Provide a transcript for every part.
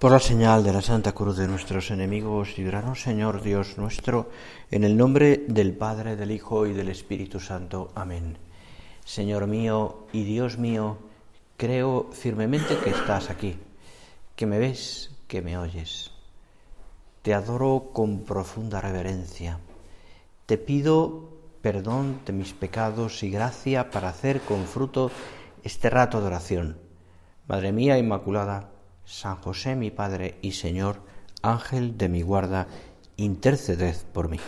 Por la señal de la Santa Cruz de nuestros enemigos, líbranos, Señor Dios nuestro, en el nombre del Padre, del Hijo y del Espíritu Santo. Amén. Señor mío y Dios mío, creo firmemente que estás aquí, que me ves, que me oyes. Te adoro con profunda reverencia. Te pido perdón de mis pecados y gracia para hacer con fruto este rato de oración. Madre mía Inmaculada, San José mi Padre y Señor, Ángel de mi guarda, interceded por mí.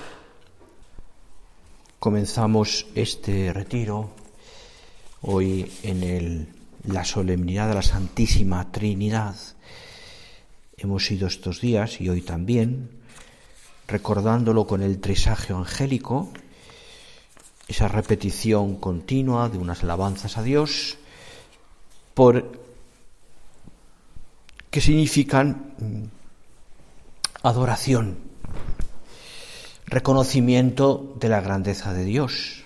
Comenzamos este retiro hoy en la solemnidad de la Santísima Trinidad. Hemos ido estos días, y hoy también, recordándolo con el trisagio angélico, esa repetición continua de unas alabanzas a Dios, que significan adoración, reconocimiento de la grandeza de Dios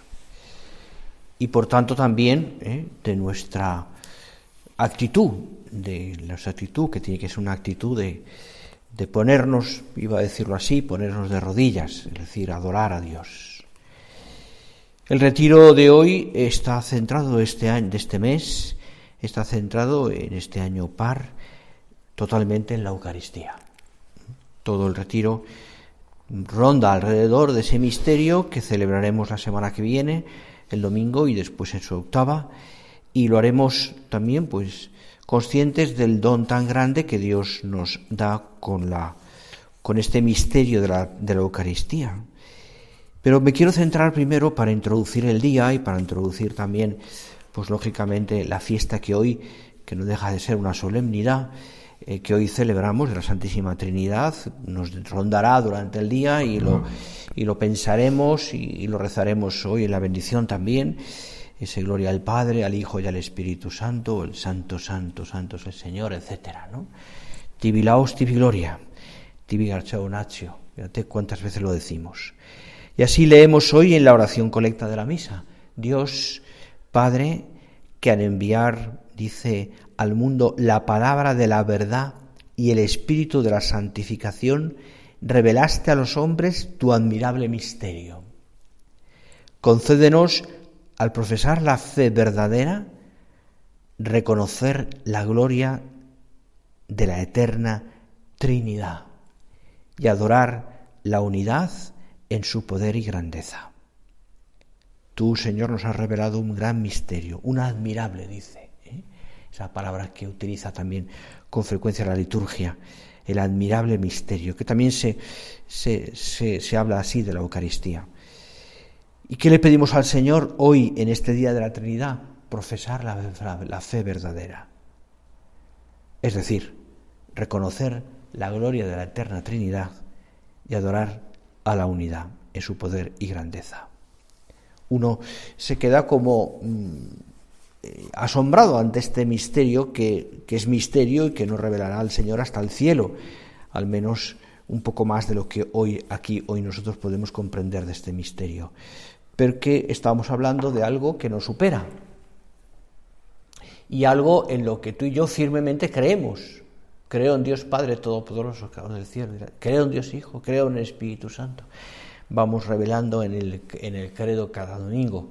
y por tanto también de nuestra actitud, que tiene que ser una actitud de ponernos, iba a decirlo así, ponernos de rodillas, es decir, adorar a Dios. El retiro de hoy está centrado en este año par, totalmente en la Eucaristía. Todo el retiro ronda alrededor de ese misterio que celebraremos la semana que viene, el domingo, y después en su octava, y lo haremos también conscientes del don tan grande que Dios nos da con este misterio de la Eucaristía. Pero me quiero centrar primero para introducir el día y para introducir también, lógicamente, la fiesta que no deja de ser una solemnidad, que hoy celebramos de la Santísima Trinidad. Nos rondará durante el día y lo pensaremos y lo rezaremos hoy en la bendición también. Ese gloria al Padre, al Hijo y al Espíritu Santo, el Santo, Santo, Santo es el Señor, etcétera, ¿no? Tibi laus, tibi gloria, tibi garchaunatio. Fíjate cuántas veces lo decimos. Y así leemos hoy en la oración colecta de la misa: Dios Padre, que al enviar, dice, al mundo la palabra de la verdad y el espíritu de la santificación, revelaste a los hombres tu admirable misterio. Concédenos, al profesar la fe verdadera, reconocer la gloria de la eterna Trinidad y adorar la unidad en su poder y grandeza. Tú, Señor, nos has revelado un gran misterio, un admirable, dice, esa palabra que utiliza también con frecuencia la liturgia, el admirable misterio, que también se habla así de la Eucaristía. ¿Y qué le pedimos al Señor hoy, en este día de la Trinidad? Profesar la fe verdadera. Es decir, reconocer la gloria de la eterna Trinidad y adorar a la unidad en su poder y grandeza. Uno se queda como asombrado ante este misterio que es misterio y que nos revelará el Señor hasta el cielo, al menos un poco más de lo que hoy nosotros podemos comprender de este misterio, porque estamos hablando de algo que nos supera y algo en lo que tú y yo firmemente creemos. Creo en Dios Padre Todopoderoso, creador del cielo, creo en Dios Hijo, creo en el Espíritu Santo. Vamos revelando en el credo cada domingo,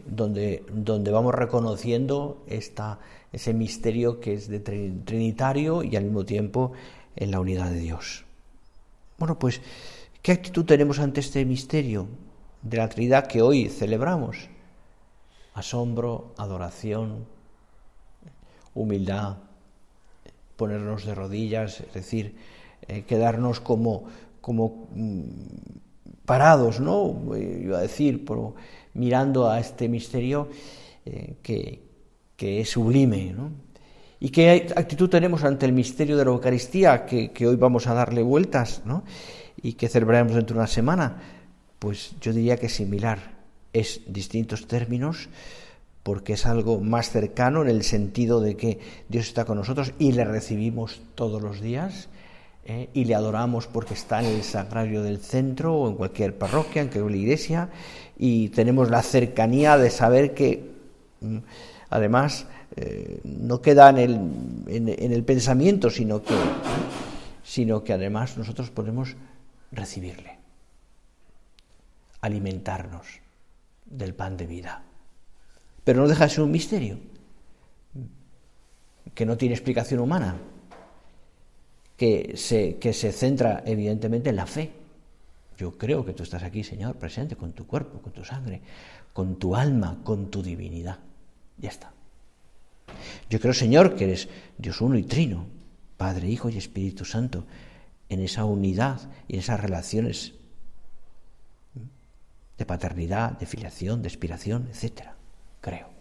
donde vamos reconociendo ese misterio que es de trinitario y al mismo tiempo en la unidad de Dios. Bueno, pues, ¿qué actitud tenemos ante este misterio de la Trinidad que hoy celebramos? Asombro, adoración, humildad, ponernos de rodillas, es decir, quedarnos como parados, ¿no? Iba a decir, mirando a este misterio que es sublime, ¿no? ¿Y qué actitud tenemos ante el misterio de la Eucaristía que hoy vamos a darle vueltas, ¿no? Y que celebraremos dentro de una semana? Pues yo diría que es similar, es distintos términos, porque es algo más cercano en el sentido de que Dios está con nosotros y le recibimos todos los días, y le adoramos porque está en el sagrario del centro o en cualquier parroquia, en cualquier iglesia, y tenemos la cercanía de saber que además no queda en el pensamiento, sino que además nosotros podemos recibirle, alimentarnos del pan de vida. Pero no deja de ser un misterio que no tiene explicación humana, que se centra evidentemente en la fe. Yo creo que tú estás aquí, Señor, presente con tu cuerpo, con tu sangre, con tu alma, con tu divinidad. Ya está. Yo creo, Señor, que eres Dios uno y trino, Padre, Hijo y Espíritu Santo, en esa unidad y en esas relaciones de paternidad, de filiación, de expiración, etc. Creo.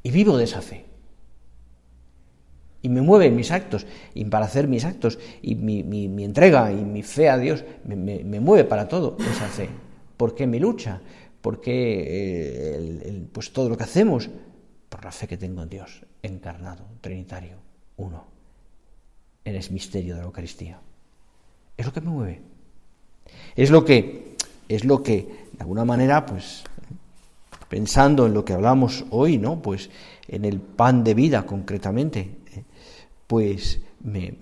Y vivo de esa fe. Y me mueve en mis actos, y para hacer mis actos, y mi entrega y mi fe a Dios, me mueve para todo esa fe. ¿Por qué mi lucha? ¿Por qué pues todo lo que hacemos? Por la fe que tengo en Dios, encarnado, trinitario, uno, en ese misterio de la Eucaristía. Es lo que me mueve. Es lo que, de alguna manera, pues, pensando en lo que hablamos hoy, ¿no? Pues en el pan de vida concretamente, pues me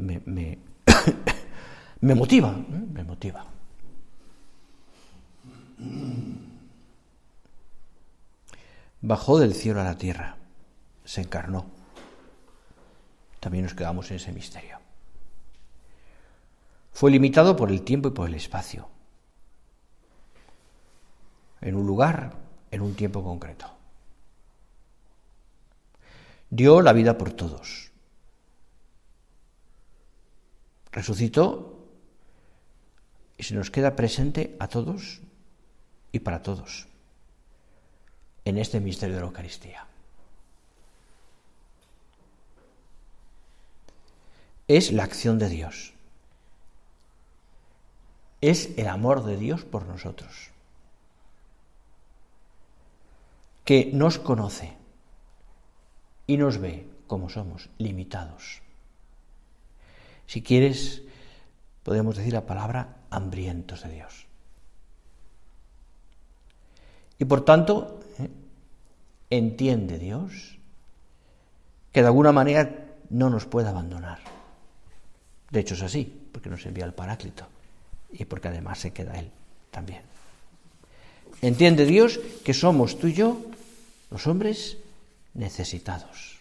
motiva, me motiva. Bajó del cielo a la tierra, se encarnó. También nos quedamos en ese misterio. Fue limitado por el tiempo y por el espacio, en un lugar, en un tiempo concreto. Dio la vida por todos. Resucitó y se nos queda presente a todos y para todos en este misterio de la Eucaristía. Es la acción de Dios. Es el amor de Dios por nosotros, que nos conoce y nos ve como somos, limitados. Si quieres, podemos decir la palabra hambrientos de Dios. Y por tanto, entiende Dios que de alguna manera no nos puede abandonar. De hecho es así, porque nos envía el Paráclito y porque además se queda Él también. Entiende Dios que somos tú y yo, los hombres, necesitados,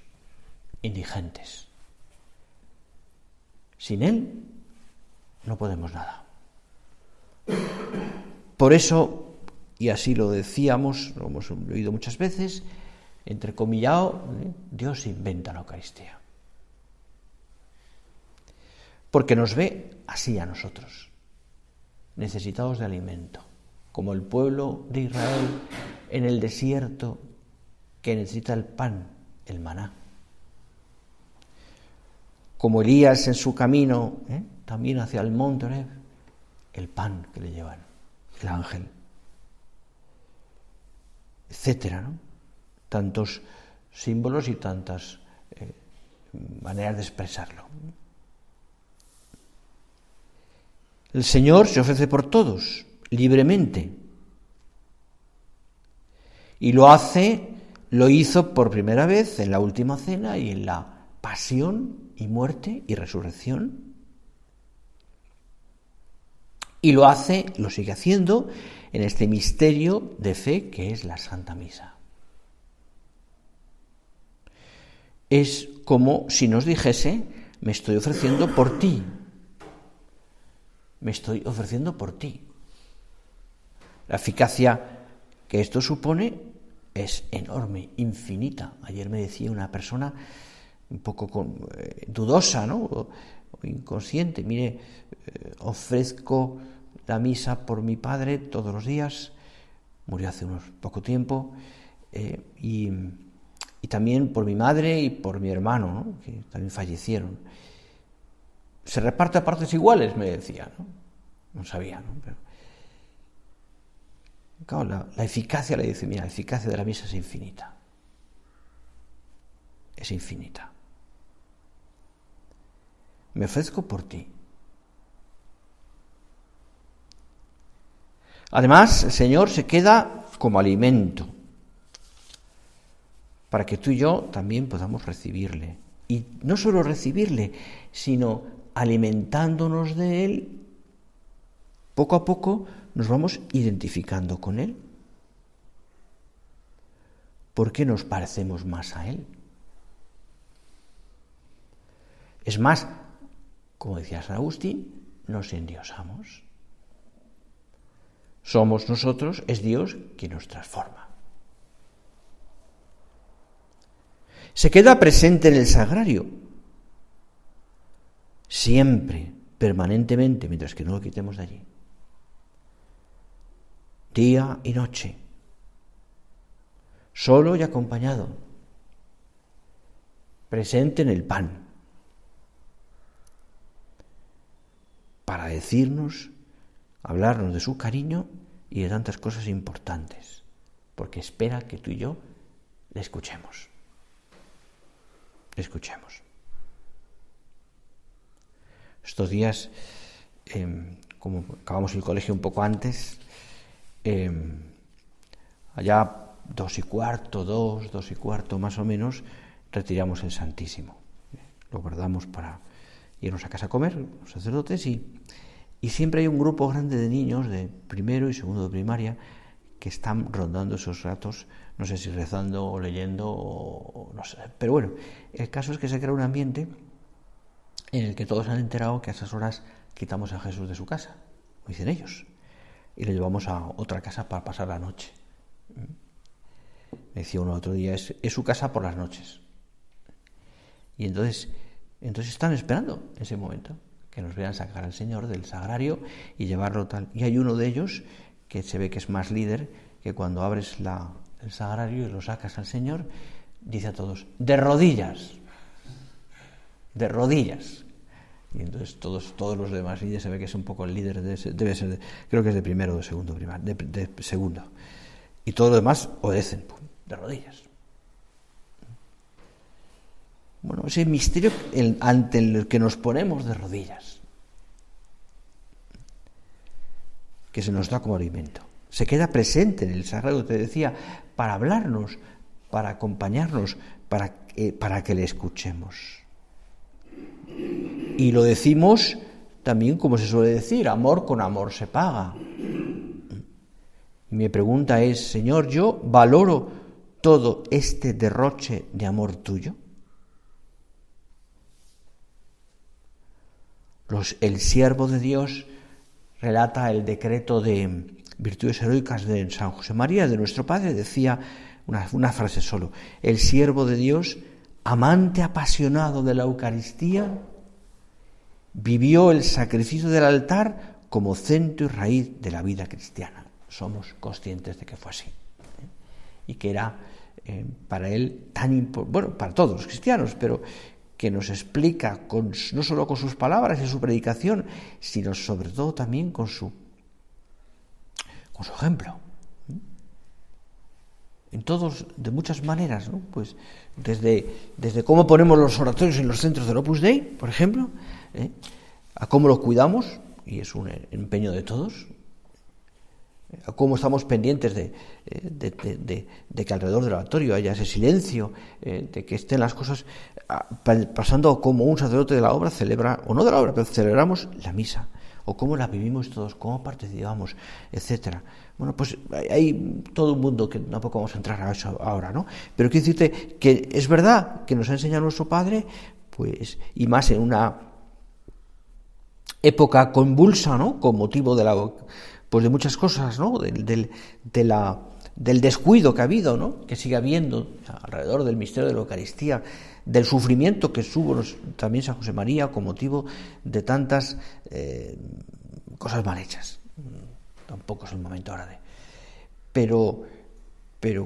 indigentes. Sin Él no podemos nada. Por eso, y así lo decíamos, lo hemos oído muchas veces, entrecomillado, Dios inventa la Eucaristía. Porque nos ve así a nosotros, necesitados de alimento, como el pueblo de Israel en el desierto que necesita el pan, el maná. Como Elías en su camino, también hacia el monte Oreb, el pan que le llevan, el ángel, etcétera, ¿no? Tantos símbolos y tantas maneras de expresarlo. El Señor se ofrece por todos, libremente. Y lo hizo por primera vez en la última cena y en la pasión y muerte y resurrección. Y lo sigue haciendo en este misterio de fe que es la Santa Misa. Es como si nos dijese, me estoy ofreciendo por ti. Me estoy ofreciendo por ti. La eficacia que esto supone es enorme, infinita. Ayer me decía una persona un poco dudosa, ¿no? O inconsciente. Mire, ofrezco la misa por mi padre todos los días. Murió hace unos poco tiempo. Y también por mi madre y por mi hermano, ¿no? Que también fallecieron. Se reparte a partes iguales, me decía, ¿no? No sabía, ¿no? Pero, claro, la eficacia, le dice, mira, la eficacia de la misa es infinita. Es infinita. Me ofrezco por ti. Además, el Señor se queda como alimento para que tú y yo también podamos recibirle. Y no solo recibirle, sino alimentándonos de él, poco a poco nos vamos identificando con él. ¿Por qué nos parecemos más a él? Es más, como decía San Agustín, nos endiosamos. Somos nosotros, es Dios quien nos transforma. Se queda presente en el sagrario, siempre, permanentemente, mientras que no lo quitemos de allí. Día y noche, solo y acompañado, presente en el pan, para decirnos, hablarnos de su cariño y de tantas cosas importantes, porque espera que tú y yo le escuchemos. Le escuchemos. Estos días, como acabamos el colegio un poco antes, allá 2:15 más o menos, retiramos el Santísimo. Lo guardamos para irnos a casa a comer, los sacerdotes, y siempre hay un grupo grande de niños de primero y segundo de primaria que están rondando esos ratos, no sé si rezando o leyendo o no sé. Pero bueno, el caso es que se crea un ambiente en el que todos han enterado que a esas horas quitamos a Jesús de su casa, lo dicen ellos, y lo llevamos a otra casa para pasar la noche. Me decía uno otro día, es su casa por las noches. Y entonces están esperando ese momento, que nos vean sacar al Señor del sagrario y llevarlo tal. Y hay uno de ellos que se ve que es más líder, que cuando abres el sagrario y lo sacas al Señor, dice a todos, de rodillas. De rodillas. Y entonces todos los demás líderes se ve que es un poco el líder, debe ser, creo que es de primero o de segundo, de segundo. Y todos los demás obedecen, de rodillas. Bueno, ese misterio ante el que nos ponemos de rodillas, que se nos da como alimento, se queda presente en el sagrario, te decía, para hablarnos, para acompañarnos, para que le escuchemos. Y lo decimos también, como se suele decir, amor con amor se paga. Y mi pregunta es, Señor, ¿yo valoro todo este derroche de amor tuyo? El siervo de Dios relata el decreto de virtudes heroicas de San José María, de nuestro Padre, decía una frase solo, el siervo de Dios, amante apasionado de la Eucaristía, vivió el sacrificio del altar como centro y raíz de la vida cristiana. Somos conscientes de que fue así. Y que era para él tan importante, bueno, para todos los cristianos, pero que nos explica no solo con sus palabras y su predicación, sino sobre todo también con su ejemplo. En todos, de muchas maneras, ¿no? Pues desde cómo ponemos los oratorios en los centros del Opus Dei, por ejemplo, a cómo los cuidamos, y es un empeño de todos, a cómo estamos pendientes de que alrededor del oratorio haya ese silencio, de que estén las cosas pasando como un sacerdote de la obra celebra, o no de la obra, pero celebramos la misa, o cómo la vivimos todos, cómo participamos, etcétera. Bueno, pues hay todo un mundo que tampoco vamos a entrar a eso ahora, ¿no? Pero quiero decirte que es verdad que nos ha enseñado nuestro Padre, pues, y más en una época convulsa, ¿no? Con motivo de muchas cosas, ¿no? Del descuido que ha habido, ¿no? Que sigue habiendo alrededor del misterio de la Eucaristía, del sufrimiento que tuvo también San José María con motivo de tantas cosas mal hechas. Tampoco es el momento ahora de... Pero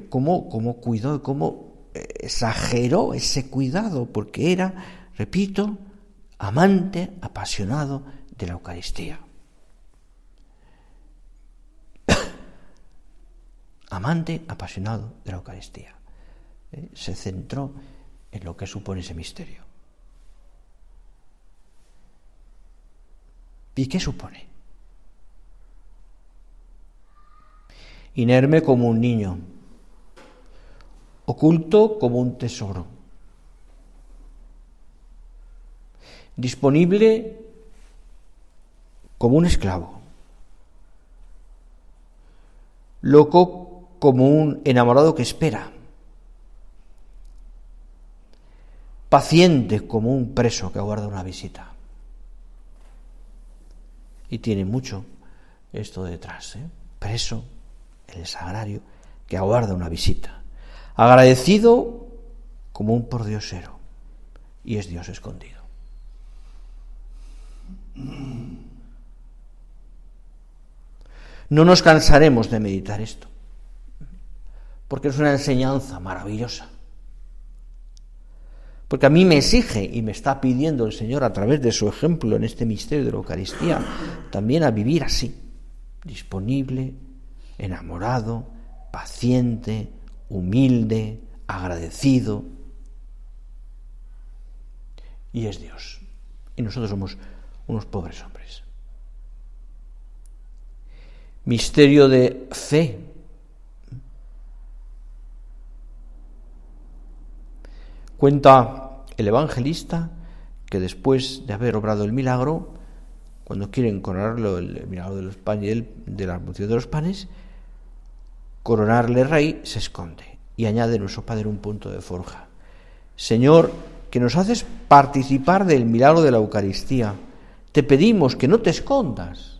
cómo cuidó y cómo exageró ese cuidado, porque era, repito, amante, apasionado de la Eucaristía. Amante, apasionado de la Eucaristía. Se centró en lo que supone ese misterio. ¿Y qué supone? Inerme como un niño, oculto como un tesoro, disponible como un esclavo, loco como un enamorado que espera, paciente como un preso que aguarda una visita. Y tiene mucho esto detrás, preso en el sagrario que aguarda una visita, agradecido como un pordiosero, y es Dios escondido. No nos cansaremos de meditar esto, porque es una enseñanza maravillosa. Porque a mí me exige y me está pidiendo el Señor a través de su ejemplo en este misterio de la Eucaristía también a vivir así, disponible, enamorado, paciente, humilde, agradecido. Y es Dios. Y nosotros somos unos pobres hombres. Misterio de fe. Cuenta el evangelista que después de haber obrado el milagro, cuando quieren coronarlo, el milagro de los panes, de la multitud de los panes, coronarle rey, se esconde y añade nuestro Padre un punto de forja. Señor, que nos haces participar del milagro de la Eucaristía, te pedimos que no te escondas,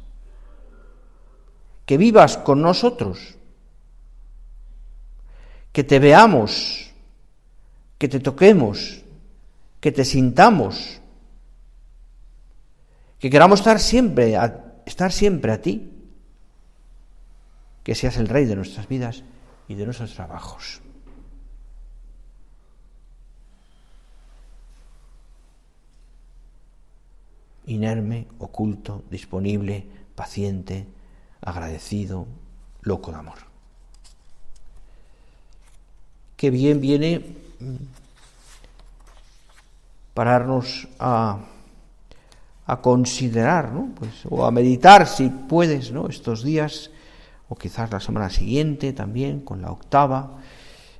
que vivas con nosotros, que te veamos, que te toquemos, que te sintamos, que queramos estar siempre a ti, que seas el Rey de nuestras vidas y de nuestros trabajos. Inerme, oculto, disponible, paciente, agradecido, loco de amor. Qué bien viene pararnos a considerar, ¿no? O a meditar, si puedes, ¿no? Estos días, o quizás la semana siguiente también, con la octava,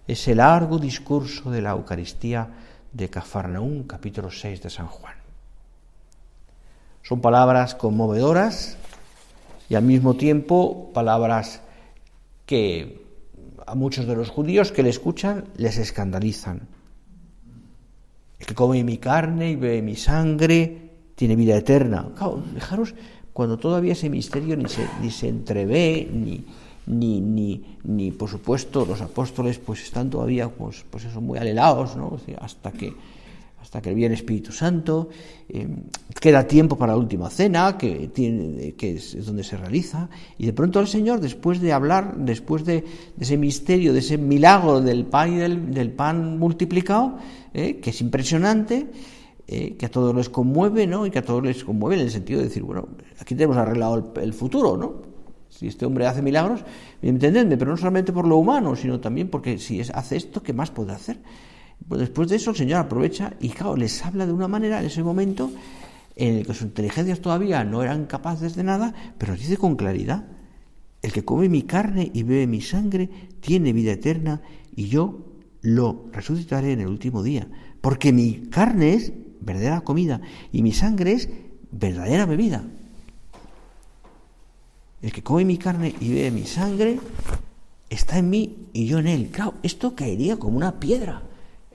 ese largo discurso de la Eucaristía de Cafarnaúm, capítulo 6 de San Juan. Son palabras conmovedoras y al mismo tiempo palabras que a muchos de los judíos que le escuchan les escandalizan. El que come mi carne y bebe mi sangre tiene vida eterna. Claro, fijaros, cuando todavía ese misterio ni se entrevé, ni por supuesto los apóstoles pues están todavía pues eso, muy alelados, ¿no? hasta que viene el Espíritu Santo, queda tiempo para la última cena, que es donde se realiza, y de pronto el Señor, después de hablar, después de ese misterio, de ese milagro del pan y del pan multiplicado, que es impresionante, que a todos les conmueve, ¿no? Y que a todos les conmueve en el sentido de decir, bueno, aquí tenemos arreglado el futuro, ¿no? Si este hombre hace milagros, entendedme, pero no solamente por lo humano, sino también porque si hace esto, ¿qué más puede hacer? Pues después de eso el Señor aprovecha y claro, les habla de una manera en ese momento en el que sus inteligencias todavía no eran capaces de nada, pero les dice con claridad: el que come mi carne y bebe mi sangre tiene vida eterna y yo lo resucitaré en el último día, porque mi carne es verdadera comida y mi sangre es verdadera bebida. El que come mi carne y bebe mi sangre está en mí y yo en él. Claro, esto caería como una piedra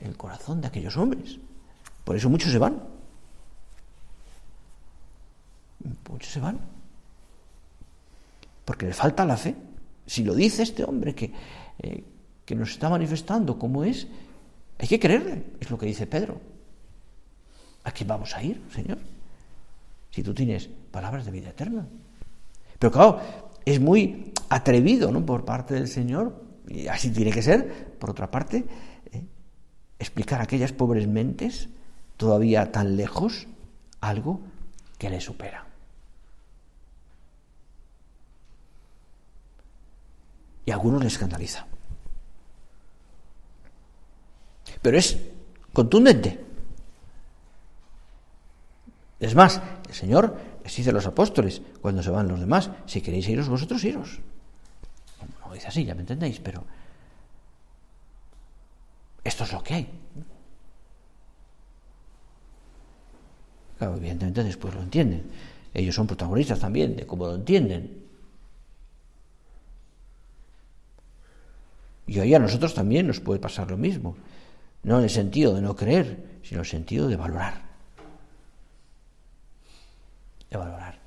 en el corazón de aquellos hombres. Por eso muchos se van. Muchos se van. Porque les falta la fe. Si lo dice este hombre que nos está manifestando cómo es, hay que creerle. Es lo que dice Pedro. ¿A quién vamos a ir, Señor? Si tú tienes palabras de vida eterna. Pero claro, es muy atrevido, ¿no?, por parte del Señor, y así tiene que ser, por otra parte, explicar a aquellas pobres mentes todavía tan lejos algo que les supera. Y a algunos les escandaliza. Pero es contundente. Es más, el Señor les dice a los apóstoles, cuando se van los demás: si queréis iros vosotros, iros. No dice así, ya me entendéis, pero Esto es lo que hay. Claro, evidentemente después lo entienden. Ellos son protagonistas también de cómo lo entienden. Y hoy a nosotros también nos puede pasar lo mismo. No en el sentido de no creer, sino en el sentido de valorar. De valorar.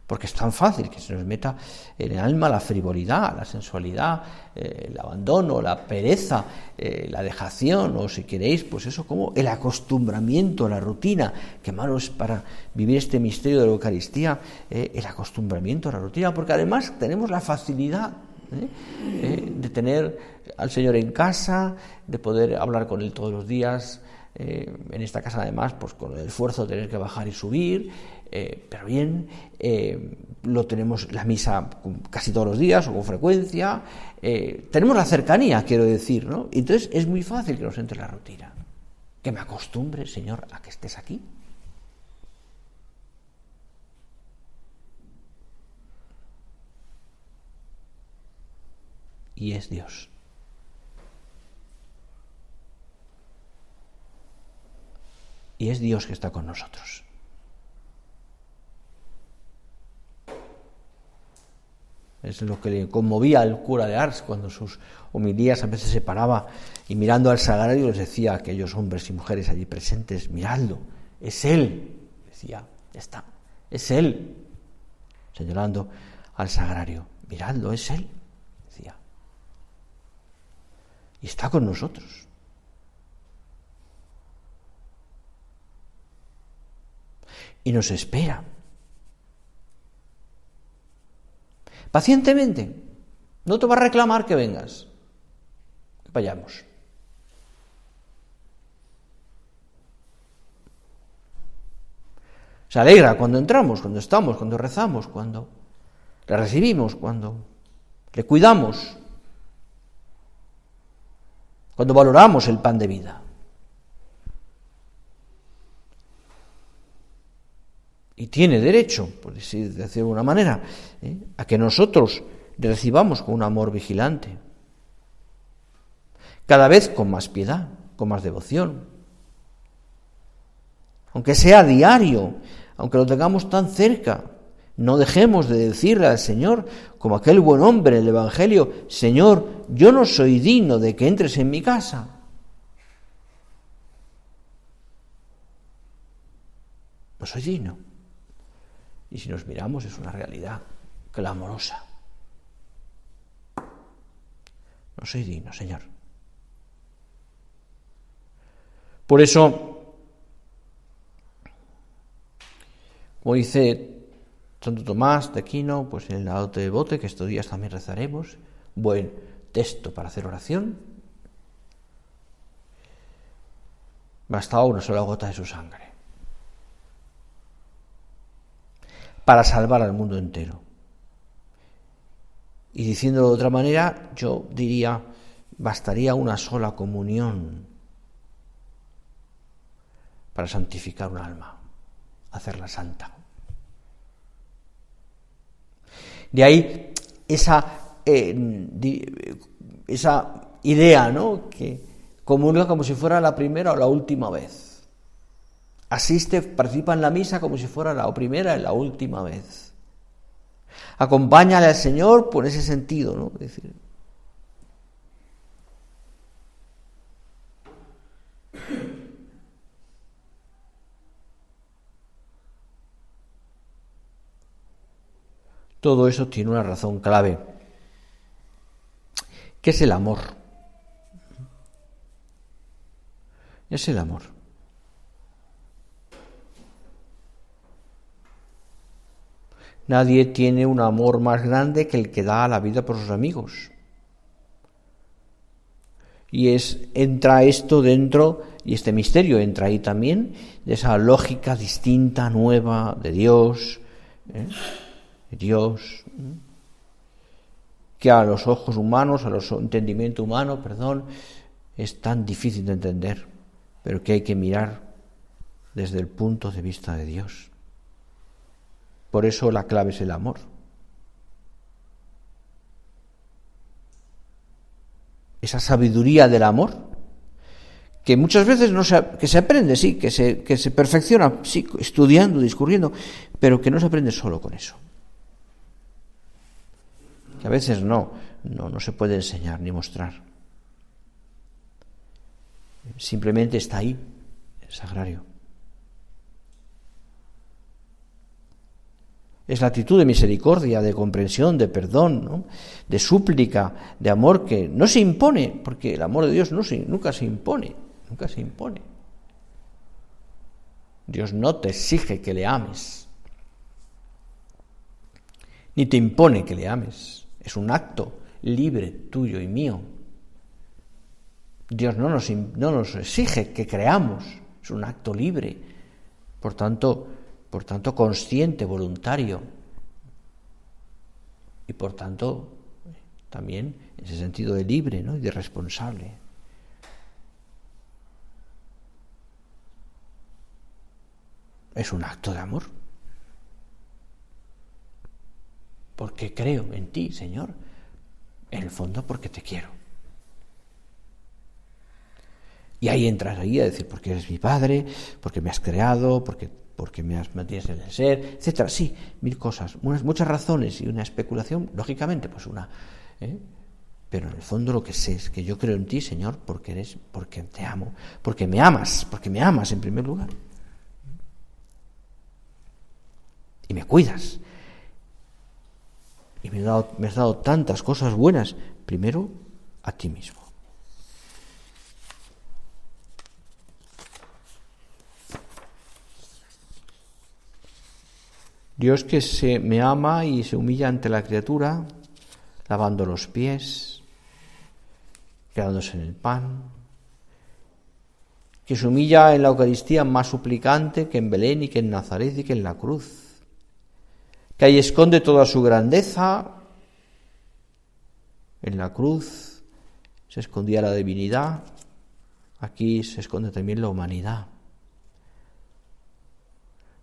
Porque es tan fácil que se nos meta en el alma la frivolidad, la sensualidad, el abandono, la pereza, la dejación, o si queréis, pues eso, como el acostumbramiento a la rutina, que malo es para vivir este misterio de la Eucaristía, el acostumbramiento a la rutina, porque además tenemos la facilidad de tener al Señor en casa, de poder hablar con Él todos los días, en esta casa además, pues con el esfuerzo de tener que bajar y subir, pero bien, lo tenemos la misa casi todos los días o con frecuencia, tenemos la cercanía, quiero decir, ¿no? Entonces es muy fácil que nos entre la rutina, que me acostumbre, Señor, a que estés aquí. Y es Dios. Y es Dios que está con nosotros. Es lo que le conmovía al cura de Ars cuando sus homilías a veces se paraba y mirando al sagrario les decía a aquellos hombres y mujeres allí presentes: miradlo, es Él. Decía, está, es Él. Señalando al sagrario, miradlo, es Él. Decía. Y está con nosotros. Y nos espera. Pacientemente. No te va a reclamar que vengas. Que vayamos. Se alegra cuando entramos, cuando estamos, cuando rezamos, cuando le recibimos, cuando le cuidamos, cuando valoramos el pan de vida. Y tiene derecho, por decir de alguna manera, a que nosotros le recibamos con un amor vigilante, cada vez con más piedad, con más devoción. Aunque sea diario, aunque lo tengamos tan cerca, no dejemos de decirle al Señor, como aquel buen hombre en el Evangelio: Señor, yo no soy digno de que entres en mi casa. No soy digno. Y si nos miramos es una realidad clamorosa. No soy digno, Señor. Por eso, como dice Santo Tomás de Aquino, pues en el Laudato Devote, que estos días también rezaremos, buen texto para hacer oración, bastaba una sola gota de su sangre para salvar al mundo entero. Y diciéndolo de otra manera, yo diría, bastaría una sola comunión para santificar un alma, hacerla santa. De ahí esa idea, ¿no?, que comulga como si fuera la primera o la última vez. Asiste, participa en la misa como si fuera la primera y la última vez. Acompáñale al Señor por ese sentido, ¿no? Es decir, todo eso tiene una razón clave, que es el amor. Es el amor. Nadie tiene un amor más grande que el que da la vida por sus amigos. Y entra esto dentro, y este misterio entra ahí también, de esa lógica distinta, nueva, de Dios, que a los ojos humanos, a los entendimiento humano, es tan difícil de entender, pero que hay que mirar desde el punto de vista de Dios. Por eso la clave es el amor. Esa sabiduría del amor que muchas veces que se aprende, sí, que se perfecciona, sí, estudiando, discurriendo, pero que no se aprende solo con eso. Que a veces no se puede enseñar ni mostrar. Simplemente está ahí, el sagrario. Es la actitud de misericordia, de comprensión, de perdón, ¿no? De súplica, de amor que no se impone, porque el amor de Dios nunca se impone, nunca se impone. Dios no te exige que le ames, ni te impone que le ames. Es un acto libre tuyo y mío. Dios no nos exige que creamos, es un acto libre, por tanto consciente, voluntario, y por tanto también en ese sentido de libre, ¿no? Y de responsable. Es un acto de amor. Porque creo en ti, Señor, en el fondo porque te quiero. Y ahí entras ahí a decir, porque eres mi Padre, porque me has creado, porque me mantienes en el ser, etcétera. Sí, mil cosas, muchas razones y una especulación, lógicamente, pues una. Pero en el fondo lo que sé es que yo creo en ti, Señor, porque te amo, porque me amas en primer lugar. Y me cuidas. Y me has dado tantas cosas buenas, primero a ti mismo. Dios que me ama y se humilla ante la criatura, lavando los pies, quedándose en el pan, que se humilla en la Eucaristía más suplicante que en Belén y que en Nazaret y que en la cruz, que ahí esconde toda su grandeza. En la cruz se escondía la divinidad, aquí se esconde también la humanidad.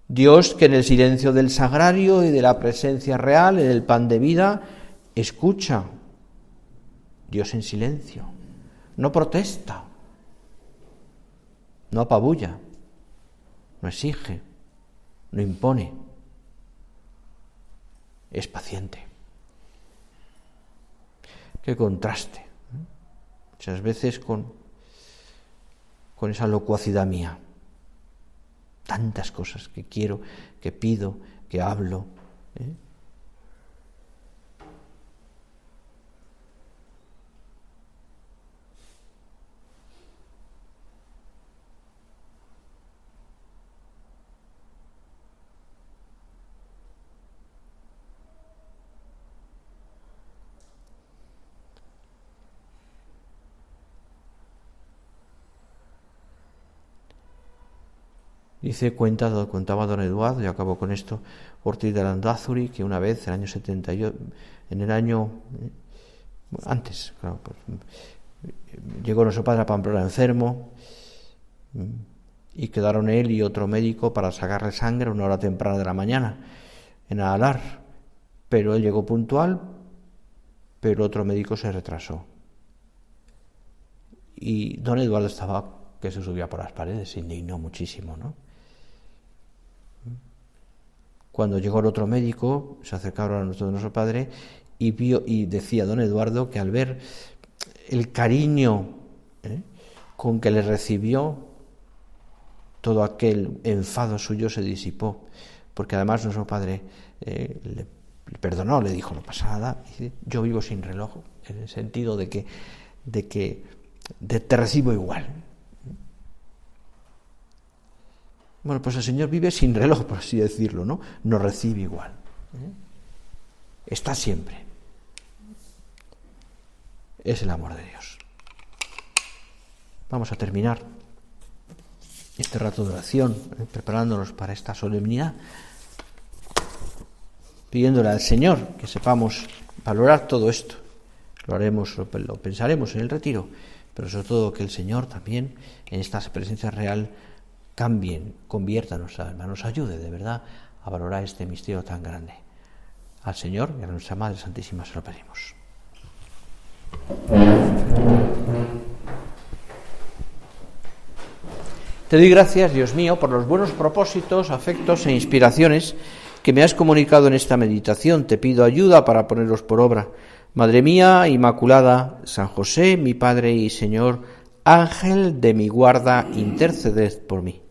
Dios que en el silencio del sagrario y de la presencia real, en el pan de vida, escucha. Dios en silencio, no protesta, no apabulla, no exige, no impone, es paciente. Qué contraste, muchas veces con esa locuacidad mía. Tantas cosas que quiero, que pido, que hablo. Contaba don Eduardo, y acabo con esto, Ortiz de Landázuri, que una vez, antes, claro, pues, llegó nuestro padre a Pamplona enfermo, y quedaron él y otro médico para sacarle sangre a una hora temprana de la mañana, en Alar, pero él llegó puntual, pero otro médico se retrasó. Y don Eduardo estaba que se subía por las paredes, se indignó muchísimo, ¿no? Cuando llegó el otro médico, se acercaron a nuestro padre y decía don Eduardo que al ver el cariño con que le recibió, todo aquel enfado suyo se disipó, porque además nuestro padre le perdonó, le dijo, no pasa nada, dice, yo vivo sin reloj, en el sentido de que te recibo igual. Bueno, pues el Señor vive sin reloj, por así decirlo, ¿no? Nos recibe igual. Está siempre. Es el amor de Dios. Vamos a terminar este rato de oración, preparándonos para esta solemnidad, pidiéndole al Señor que sepamos valorar todo esto. Lo pensaremos en el retiro, pero sobre todo que el Señor también en esta presencia real convierta nuestra alma, nos ayude de verdad a valorar este misterio tan grande. Al Señor y a nuestra Madre Santísima se lo pedimos. Te doy gracias, Dios mío, por los buenos propósitos, afectos e inspiraciones que me has comunicado en esta meditación. Te pido ayuda para ponerlos por obra. Madre mía Inmaculada, San José, mi Padre y Señor, Ángel de mi guarda, interceded por mí.